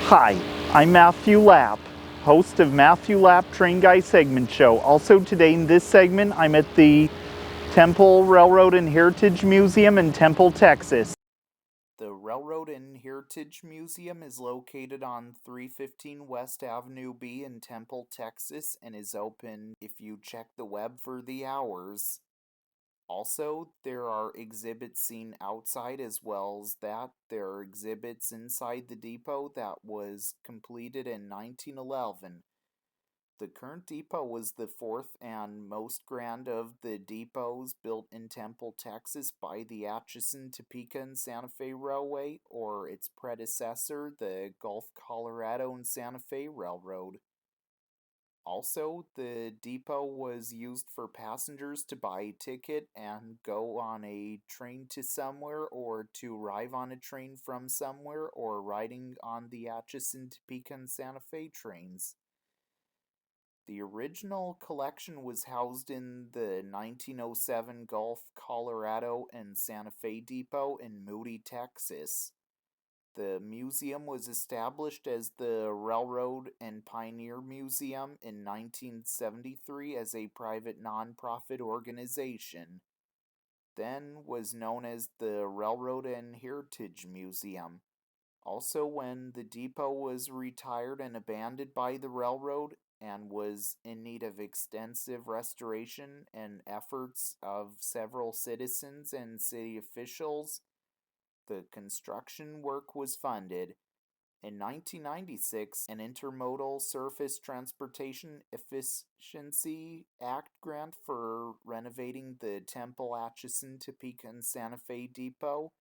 Hi, I'm Matthew Lapp, host of Matthew Lapp Train Guy Segment Show. Also today in this segment, I'm at the Temple Railroad and Heritage Museum in Temple, Texas. The Railroad and Heritage Museum is located on 315 West Avenue B in Temple, Texas, and is open if you check the web for the hours. Also, there are exhibits seen outside as well as that. There are exhibits inside the depot that was completed in 1911. The current depot was the fourth and most grand of the depots built in Temple, Texas by the Atchison, Topeka, and Santa Fe Railway, or its predecessor, the Gulf, Colorado, and Santa Fe Railroad. Also, the depot was used for passengers to buy a ticket and go on a train to somewhere, or to arrive on a train from somewhere, or riding on the Atchison, Topeka, and Santa Fe trains. The original collection was housed in the 1907 Gulf, Colorado, and Santa Fe Depot in Moody, Texas. The museum was established as the Railroad and Pioneer Museum in 1973 as a private non-profit organization, then was known as the Railroad and Heritage Museum. Also, when the depot was retired and abandoned by the railroad and was in need of extensive restoration and efforts of several citizens and city officials, the construction work was funded. In 1996, an Intermodal Surface Transportation Efficiency Act grant for renovating the Temple, Atchison, Topeka, and Santa Fe Depot,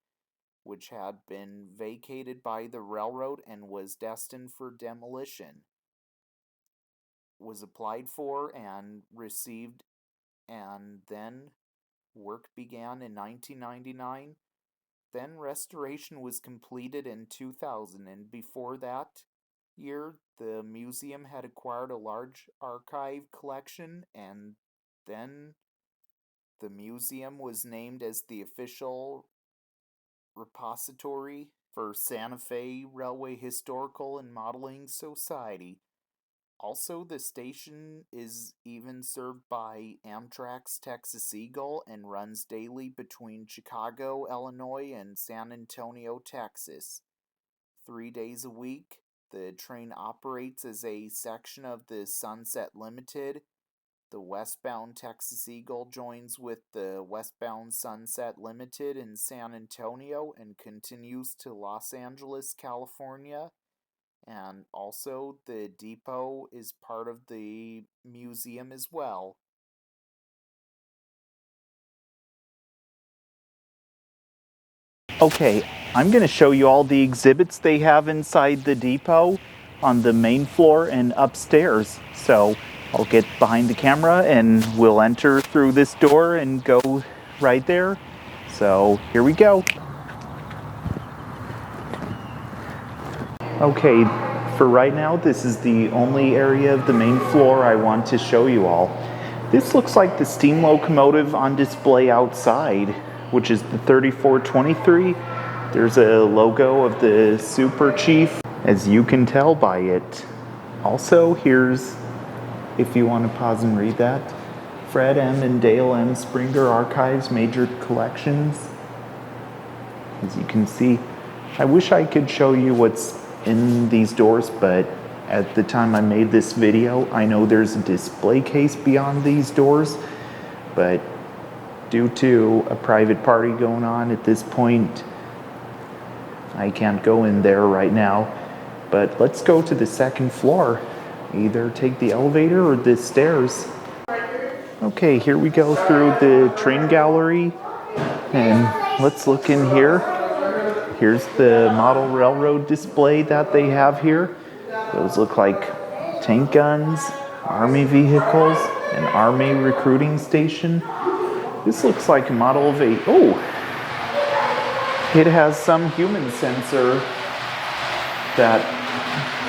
which had been vacated by the railroad and was destined for demolition, was applied for and received, and then work began in 1999. Then restoration was completed in 2000, and before that year, the museum had acquired a large archive collection, and then the museum was named as the official repository for Santa Fe Railway Historical and Modeling Society. Also, the station is even served by Amtrak's Texas Eagle and runs daily between Chicago, Illinois, and San Antonio, Texas. 3 days a week, the train operates as a section of the Sunset Limited. The westbound Texas Eagle joins with the westbound Sunset Limited in San Antonio and continues to Los Angeles, California. And also, the depot is part of the museum as well. Okay, I'm going to show you all the exhibits they have inside the depot on the main floor and upstairs. So I'll get behind the camera and we'll enter through this door and go right there. So here we go. Okay, for right now, this is the only area of the main floor I want to show you all. This looks like the steam locomotive on display outside, which is the 3423. There's a logo of the Super Chief, as you can tell by it. Also, here's, if you want to pause and read that, Fred M. and Dale M. Springer Archives Major Collections. As you can see, I wish I could show you what's in these doors, but at the time I made this video, I know there's a display case beyond these doors, but due to a private party going on at this point, I can't go in there right now. But let's go to the second floor. Either take the elevator or the stairs. Okay, here we go through the train gallery, and let's look in here. Here's the model railroad display that they have here. Those look like tank guns, army vehicles, an army recruiting station. This looks like a model of a, it has some human sensor that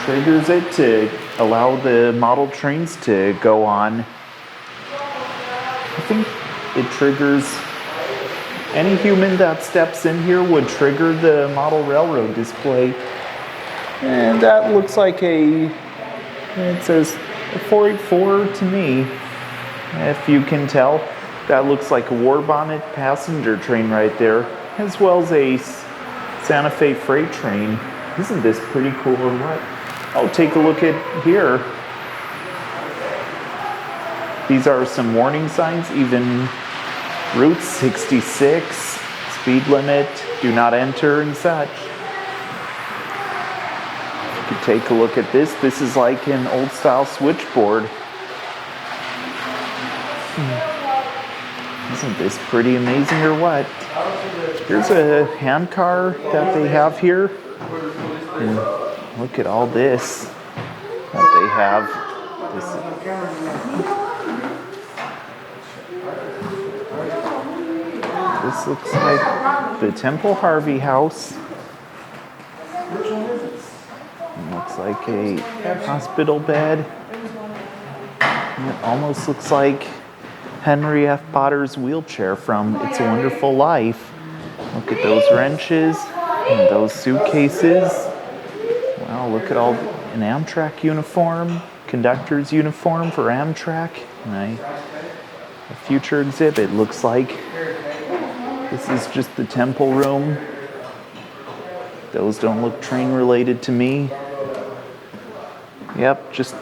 triggers it to allow the model trains to go on. I think it triggers any human that steps in here would trigger the model railroad display. And that looks like it says a 484 to me, if you can tell. That looks like a war bonnet passenger train right there, as well as a Santa Fe freight train. Isn't this pretty cool or what? Oh, take a look at here. These are some warning signs, even Route 66, speed limit, do not enter and such. You can take a look at this. This is like an old style switchboard. Isn't this pretty amazing or what? Here's a hand car that they have here. And look at all this that they have. This looks like the Temple Harvey house. It looks like a hospital bed. And it almost looks like Henry F. Potter's wheelchair from It's a Wonderful Life. Look at those wrenches and those suitcases. Wow, look at all an Amtrak uniform, conductor's uniform for Amtrak. And a future exhibit looks like. This is just the temple room. Those don't look train related to me. Yep, just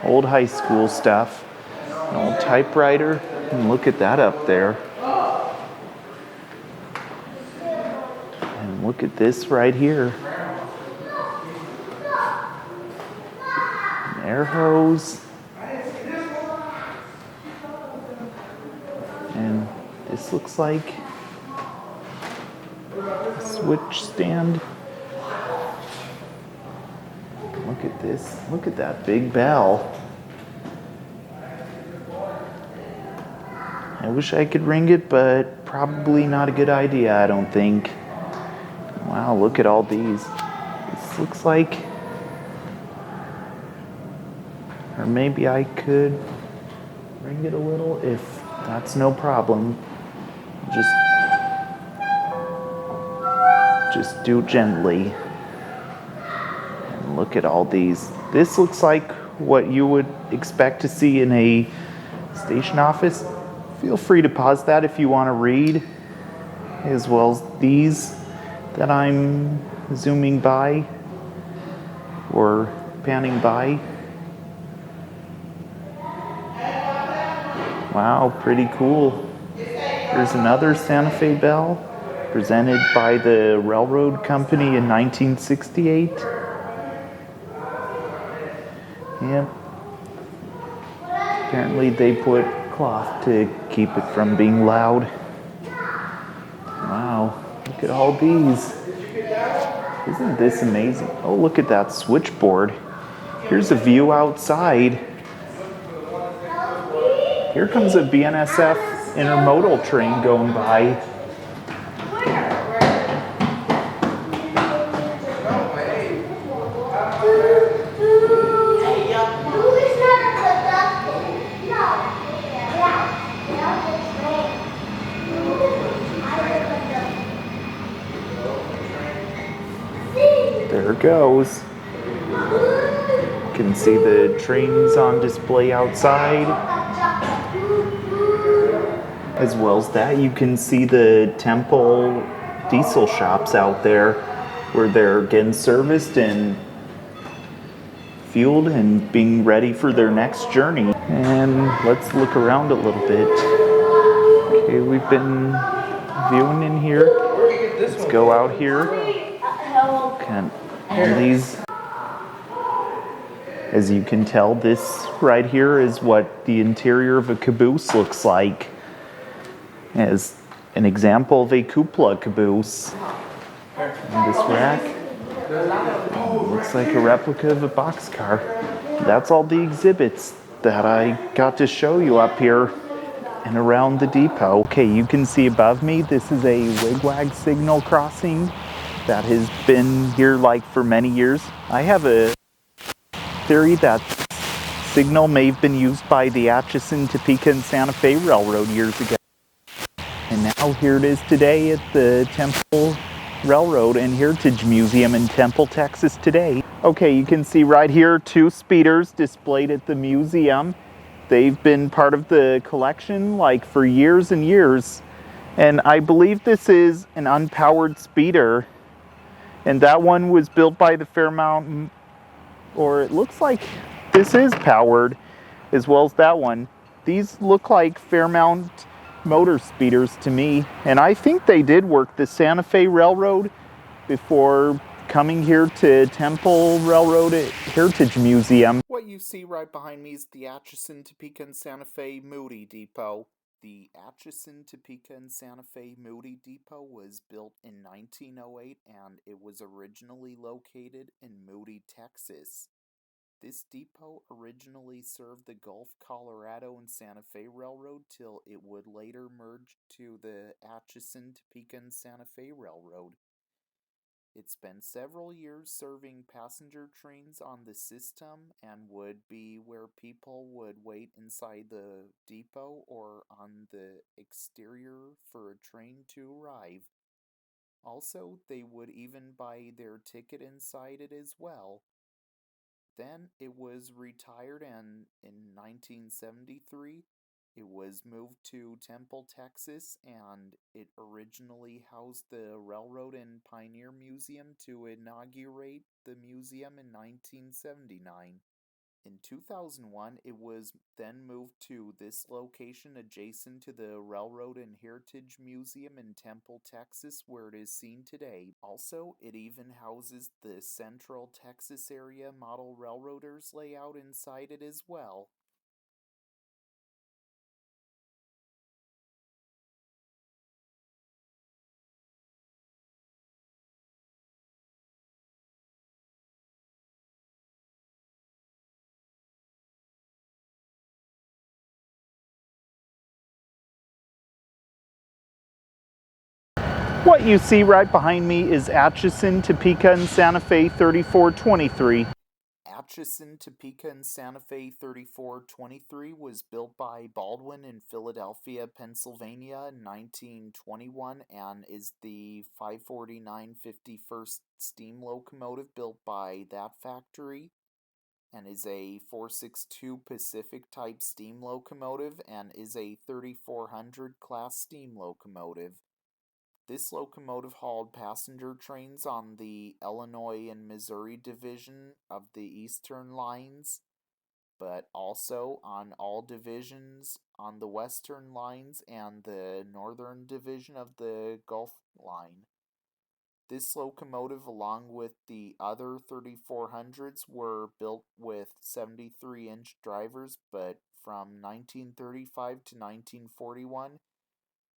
old high school stuff. An old typewriter. And look at that up there. And look at this right here. An air hose. And this looks like a switch stand. Look at this. Look at that big bell. I wish I could ring it, but probably not a good idea, I don't think. Wow, look at all these. This looks like... Or maybe I could ring it a little if that's no problem. Just do it gently. And look at all these. This looks like what you would expect to see in a station office. Feel free to pause that if you want to read, as well as these that I'm zooming by or panning by. Wow, pretty cool. Here's another Santa Fe bell, presented by the railroad company in 1968. Yep. Apparently they put cloth to keep it from being loud. Wow, look at all these. Isn't this amazing? Oh, look at that switchboard. Here's a view outside. Here comes a BNSF intermodal train going by. There it goes. You can see the trains on display outside. As well as that, you can see the Temple diesel shops out there where they're getting serviced and fueled and being ready for their next journey. And let's look around a little bit. Okay, we've been viewing in here. Let's go out here. And all these, as you can tell, this right here is what the interior of a caboose looks like. As an example of a cupola caboose. And this rack looks like a replica of a boxcar. That's all the exhibits that I got to show you up here and around the depot. Okay, you can see above me, this is a WigWag signal crossing that has been here like for many years. I have a theory that signal may have been used by the Atchison, Topeka, and Santa Fe Railroad years ago. And now here it is today at the Temple Railroad and Heritage Museum in Temple, Texas today. Okay, you can see right here 2 speeders displayed at the museum. They've been part of the collection like for years and years. And I believe this is an unpowered speeder. And that one was built by the Fairmount, or it looks like this is powered as well as that one. These look like Fairmount motor speeders to me. And I think they did work the Santa Fe Railroad before coming here to Temple Railroad Heritage Museum. What you see right behind me is the Atchison, Topeka, and Santa Fe Moody Depot. The Atchison, Topeka, and Santa Fe Moody Depot was built in 1908 and it was originally located in Moody, Texas. This depot originally served the Gulf, Colorado, and Santa Fe Railroad till it would later merge to the Atchison, Topeka, and Santa Fe Railroad. It spent several years serving passenger trains on the system and would be where people would wait inside the depot or on the exterior for a train to arrive. Also, they would even buy their ticket inside it as well. Then it was retired, and in 1973 it was moved to Temple, Texas, and it originally housed the Railroad and Pioneer Museum to inaugurate the museum in 1979. In 2001, it was then moved to this location adjacent to the Railroad and Heritage Museum in Temple, Texas, where it is seen today. Also, it even houses the Central Texas Area Model Railroaders layout inside it as well. What you see right behind me is Atchison, Topeka, and Santa Fe 3423. Atchison, Topeka, and Santa Fe 3423 was built by Baldwin in Philadelphia, Pennsylvania in 1921 and is the 54951st steam locomotive built by that factory and is a 462 Pacific type steam locomotive and is a 3400 class steam locomotive. This locomotive hauled passenger trains on the Illinois and Missouri division of the Eastern lines, but also on all divisions on the Western lines and the Northern division of the Gulf line. This locomotive, along with the other 3400s, were built with 73-inch drivers, but from 1935 to 1941,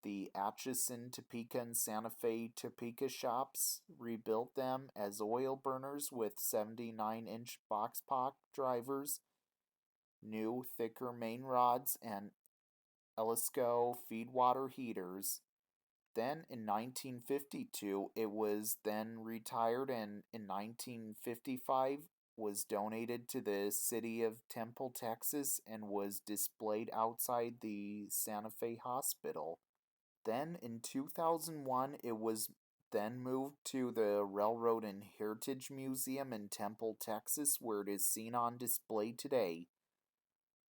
the Atchison, Topeka, and Santa Fe Topeka shops rebuilt them as oil burners with 79-inch box-pock drivers, new thicker main rods, and Elisco feedwater heaters. Then in 1952 it was then retired, and in 1955 was donated to the city of Temple, Texas, and was displayed outside the Santa Fe Hospital. Then in 2001, it was then moved to the Railroad and Heritage Museum in Temple, Texas, where it is seen on display today.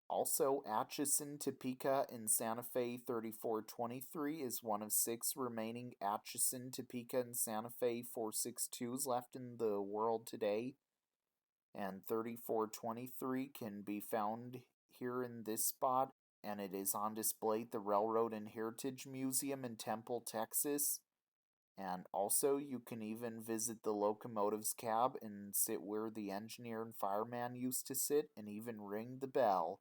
Also, Atchison, Topeka, and Santa Fe 3423 is one of 6 remaining Atchison, Topeka, and Santa Fe 462s left in the world today, and 3423 can be found here in this spot, and it is on display at the Railroad and Heritage Museum in Temple, Texas. And also, you can even visit the locomotive's cab and sit where the engineer and fireman used to sit and even ring the bell.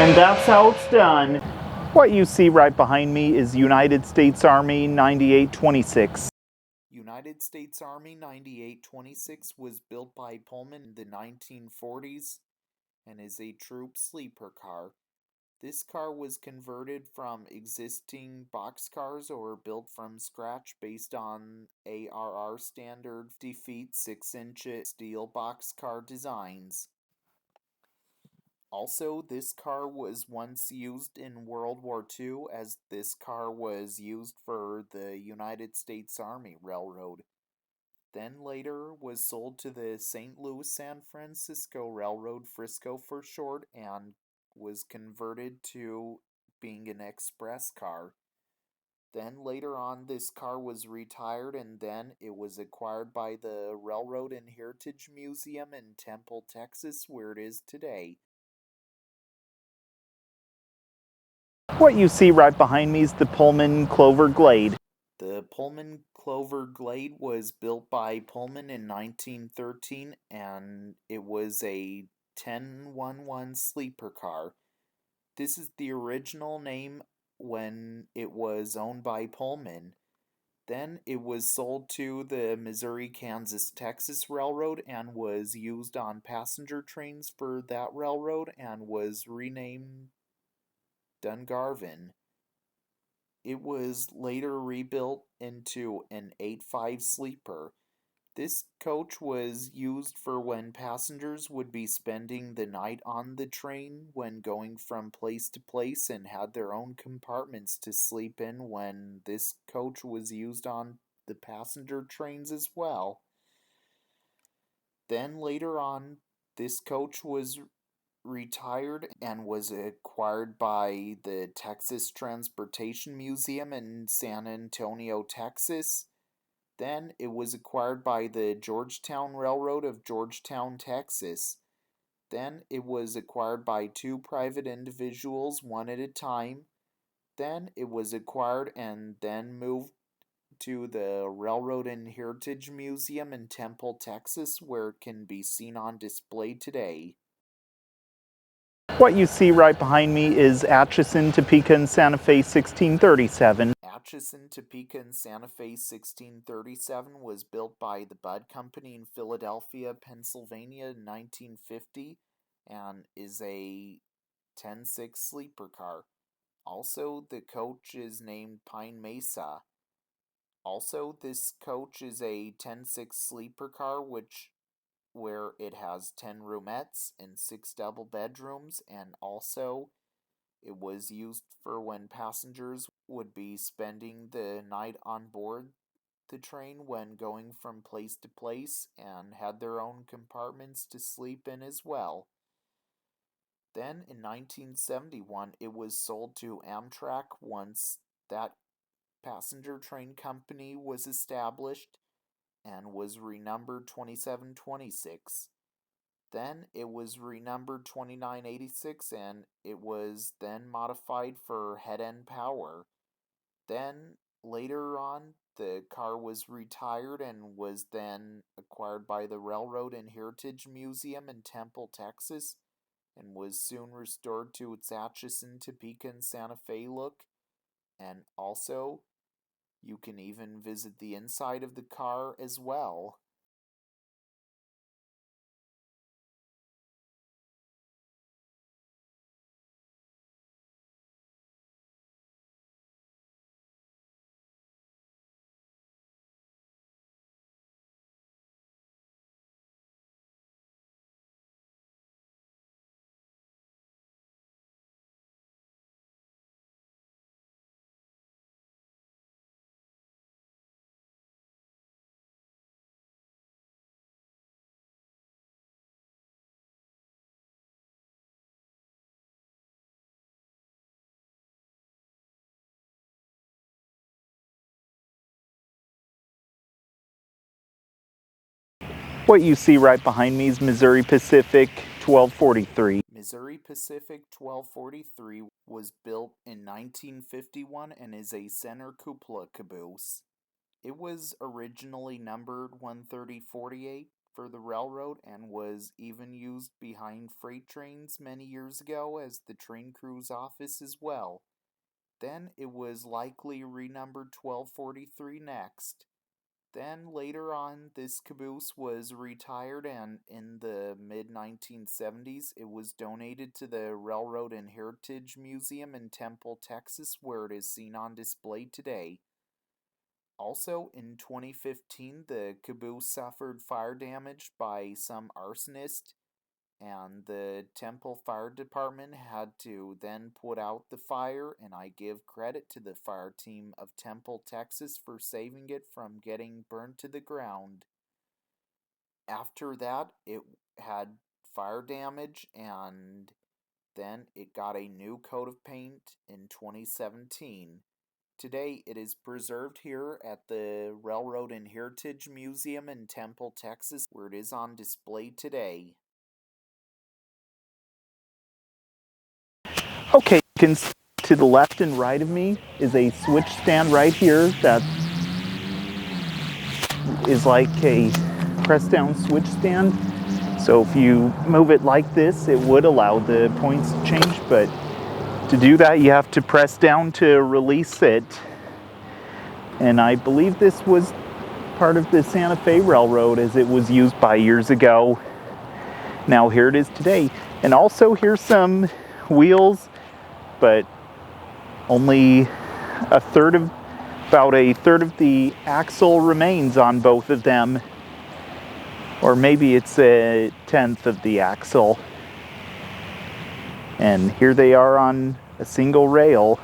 And that's how it's done. What you see right behind me is United States Army 9826. United States Army 9826 was built by Pullman in the 1940s and is a troop sleeper car. This car was converted from existing boxcars or built from scratch based on ARR standard 50 feet 6-inch steel boxcar designs. Also, this car was once used in World War II, as this car was used for the United States Army Railroad. Then later was sold to the St. Louis San Francisco Railroad, Frisco for short, and was converted to being an express car. Then later on, this car was retired, and then it was acquired by the Railroad and Heritage Museum in Temple, Texas, where it is today. What you see right behind me is the Pullman Clover Glade. The Pullman Clover Glade was built by Pullman in 1913, and it was a 1011 sleeper car. This is the original name when it was owned by Pullman. Then it was sold to the Missouri-Kansas-Texas Railroad and was used on passenger trains for that railroad and was renamed Dungarvan. It was later rebuilt into an 8-5 sleeper. This coach was used for when passengers would be spending the night on the train when going from place to place and had their own compartments to sleep in when this coach was used on the passenger trains as well. Then later on, this coach was retired and was acquired by the Texas Transportation Museum in San Antonio, Texas. Then it was acquired by the Georgetown Railroad of Georgetown, Texas. Then it was acquired by two private individuals, one at a time. Then it was acquired and then moved to the Railroad and Heritage Museum in Temple, Texas, where it can be seen on display today. What you see right behind me is Atchison, Topeka, and Santa Fe 1637. Atchison, Topeka, and Santa Fe 1637 was built by the Budd Company in Philadelphia, Pennsylvania in 1950 and is a 10-6 sleeper car. Also, the coach is named Pine Mesa. Also, this coach is a 10-6 sleeper car where it has 10 roomettes and 6 double bedrooms, and also it was used for when passengers would be spending the night on board the train when going from place to place and had their own compartments to sleep in as well. Then in 1971 it was sold to Amtrak once that passenger train company was established and was renumbered 2726. Then it was renumbered 2986 and it was then modified for head-end power. Then later on, the car was retired and was then acquired by the Railroad and Heritage Museum in Temple, Texas, and was soon restored to its Atchison, Topeka, and Santa Fe look. And also, you can even visit the inside of the car as well. What you see right behind me is Missouri Pacific 1243. Missouri Pacific 1243 was built in 1951 and is a center cupola caboose. It was originally numbered 13048, for the railroad and was even used behind freight trains many years ago as the train crew's office as well. Then it was likely renumbered 1243 next. Then later on, this caboose was retired, and in the mid 1970s, it was donated to the Railroad and Heritage Museum in Temple, Texas, where it is seen on display today. Also, in 2015, the caboose suffered fire damage by some arsonist, and the Temple Fire Department had to then put out the fire, and I give credit to the fire team of Temple, Texas for saving it from getting burned to the ground. After that, it had fire damage, and then it got a new coat of paint in 2017. Today, it is preserved here at the Railroad and Heritage Museum in Temple, Texas, where it is on display today. Okay, you can see to the left and right of me is a switch stand right here that is like a press down switch stand. So if you move it like this, it would allow the points to change, but to do that you have to press down to release it. And I believe this was part of the Santa Fe Railroad as it was used by years ago. Now here it is today. And also here's some wheels, but only about a third of the axle remains on both of them. Or maybe it's a tenth of the axle. And here they are on a single rail,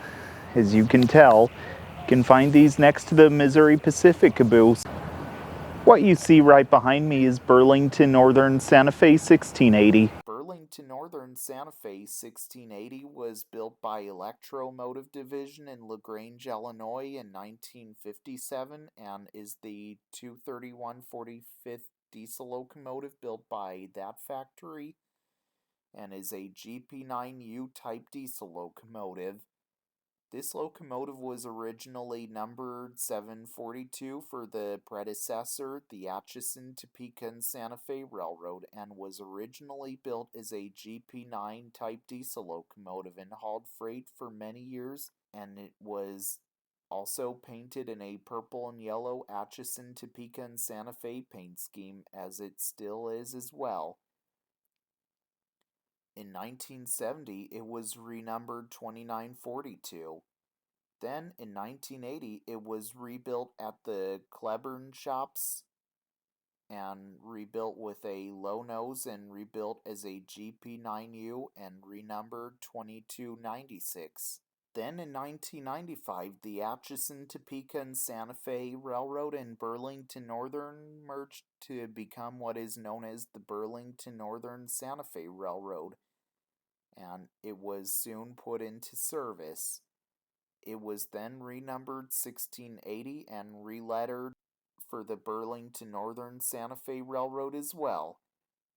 as you can tell. You can find these next to the Missouri Pacific caboose. What you see right behind me is Burlington Northern Santa Fe 1680. Burlington Northern Santa Fe 1680 was built by Electromotive Division in LaGrange, Illinois in 1957 and is the 231/45th diesel locomotive built by that factory and is a GP9U type diesel locomotive. This locomotive was originally numbered 742 for the predecessor, the Atchison, Topeka, and Santa Fe Railroad, and was originally built as a GP9 type diesel locomotive and hauled freight for many years, and it was also painted in a purple and yellow Atchison, Topeka, and Santa Fe paint scheme, as it still is as well. In 1970, it was renumbered 2942. Then, in 1980, it was rebuilt at the Cleburne shops and rebuilt with a low nose and rebuilt as a GP9U and renumbered 2296. Then, in 1995, the Atchison, Topeka, and Santa Fe Railroad and Burlington Northern merged to become what is known as the Burlington Northern Santa Fe Railroad, and it was soon put into service. It was then renumbered 1680 and relettered for the Burlington Northern Santa Fe Railroad as well.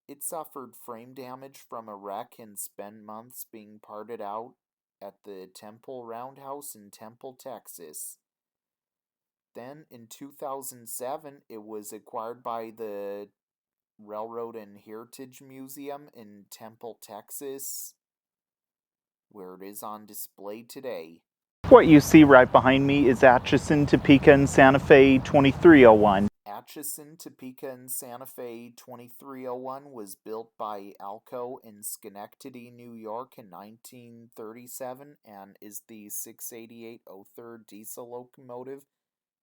It suffered frame damage from a wreck and spent months being parted out at the Temple Roundhouse in Temple, Texas. Then in 2007, it was acquired by the Railroad and Heritage Museum in Temple, Texas, where it is on display today. What you see right behind me is Atchison, Topeka, and Santa Fe 2301. Atchison, Topeka, and Santa Fe 2301 was built by Alco in Schenectady, New York in 1937 and is the 68803 diesel locomotive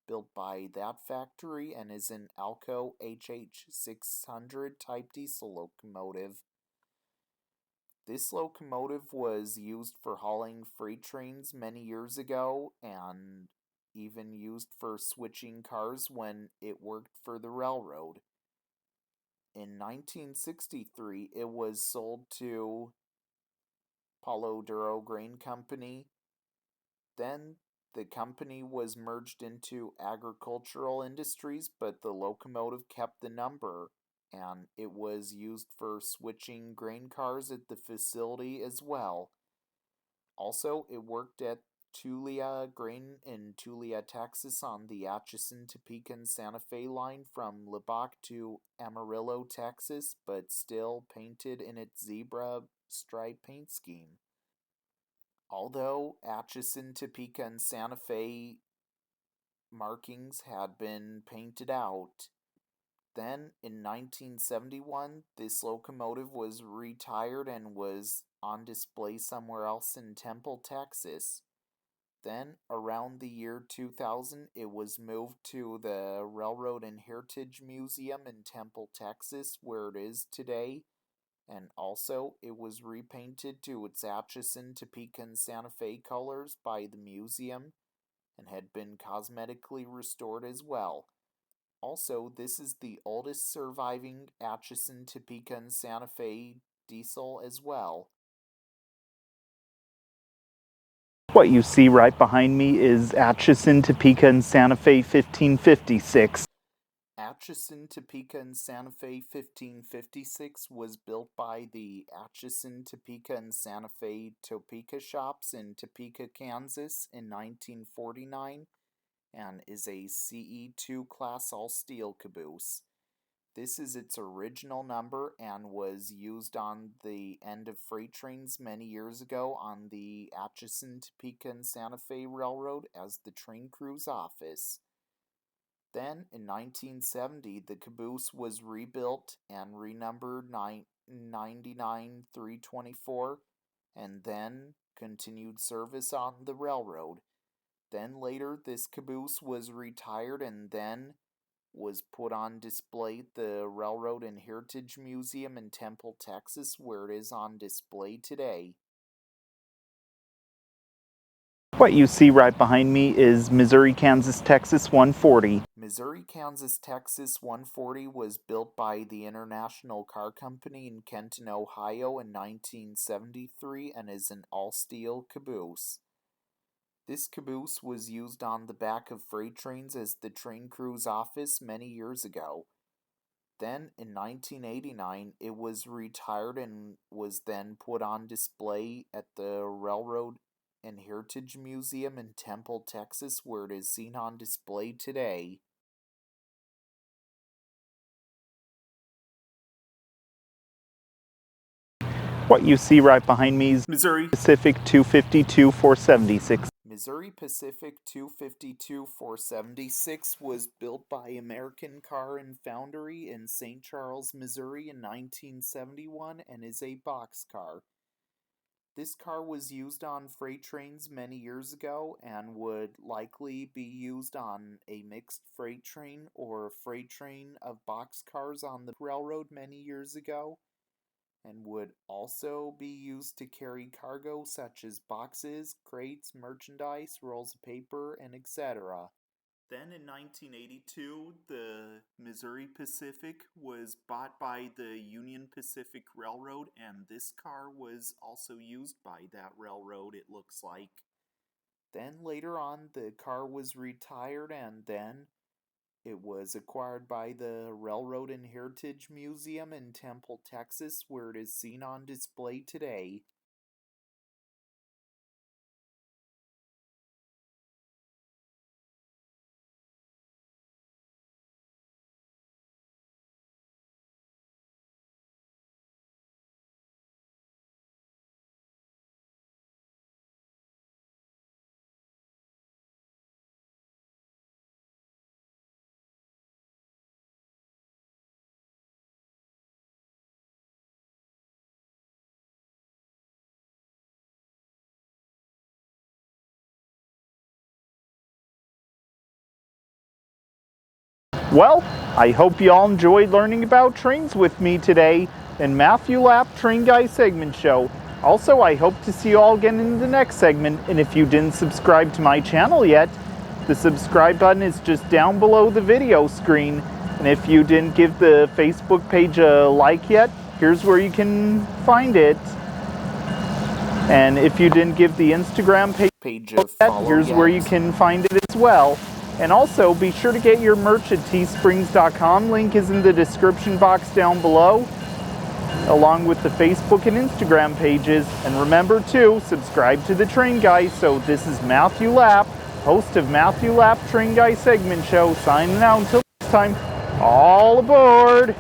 built by that factory and is an Alco HH600 type diesel locomotive. This locomotive was used for hauling freight trains many years ago and even used for switching cars when it worked for the railroad. In 1963, it was sold to Palo Duro Grain Company. Then the company was merged into Agricultural Industries, but the locomotive kept the number, and it was used for switching grain cars at the facility as well. Also, it worked at Tulia Grain in Tulia, Texas on the Atchison, Topeka, and Santa Fe line from Lubbock to Amarillo, Texas, but still painted in its zebra stripe paint scheme. Although Atchison, Topeka, and Santa Fe markings had been painted out, then in 1971 this locomotive was retired and was on display somewhere else in Temple, Texas. Then, around the year 2000, it was moved to the Railroad and Heritage Museum in Temple, Texas, where it is today, and also it was repainted to its Atchison, Topeka, and Santa Fe colors by the museum, and had been cosmetically restored as well. Also, this is the oldest surviving Atchison, Topeka, and Santa Fe diesel as well. What you see right behind me is Atchison, Topeka, and Santa Fe 1556. Atchison, Topeka, and Santa Fe 1556 was built by the Atchison, Topeka, and Santa Fe Topeka shops in Topeka, Kansas in 1949 and is a CE2 class all-steel caboose. This is its original number and was used on the end of freight trains many years ago on the Atchison, Topeka, and Santa Fe Railroad as the train crew's office. Then, in 1970, the caboose was rebuilt and renumbered 99324 and then continued service on the railroad. Then later, this caboose was retired and then was put on display at the Railroad and Heritage Museum in Temple, Texas, where it is on display today. What you see right behind me is Missouri, Kansas, Texas 140. Missouri, Kansas, Texas 140 was built by the International Car Company in Kenton, Ohio in 1973 and is an all-steel caboose. This caboose was used on the back of freight trains as the train crew's office many years ago. Then, in 1989, it was retired and was then put on display at the Railroad and Heritage Museum in Temple, Texas, where it is seen on display today. What you see right behind me is Missouri Pacific 252 476. Missouri Pacific 252 476 was built by American Car and Foundry in St. Charles, Missouri in 1971 and is a boxcar. This car was used on freight trains many years ago and would likely be used on a mixed freight train or a freight train of boxcars on the railroad many years ago, and would also be used to carry cargo such as boxes, crates, merchandise, rolls of paper, and etc. Then in 1982, the Missouri Pacific was bought by the Union Pacific Railroad, and this car was also used by that railroad, it looks like. Then later on, the car was retired, and then it was acquired by the Railroad and Heritage Museum in Temple, Texas, where it is seen on display today. Well, I hope you all enjoyed learning about trains with me today in Matthew Lapp Train Guy segment show. Also, I hope to see you all again in the next segment, and if you didn't subscribe to my channel yet, the subscribe button is just down below the video screen, and if you didn't give the Facebook page a like yet, here's where you can find it. And if you didn't give the Instagram page a follow, here's where you can find it as well. And also, be sure to get your merch at teesprings.com. Link is in the description box down below. along with the Facebook and Instagram pages. And remember to subscribe to the Train Guy. So this is Matthew Lapp, host of Matthew Lapp Train Guy Segment Show, signing out until next time. All aboard!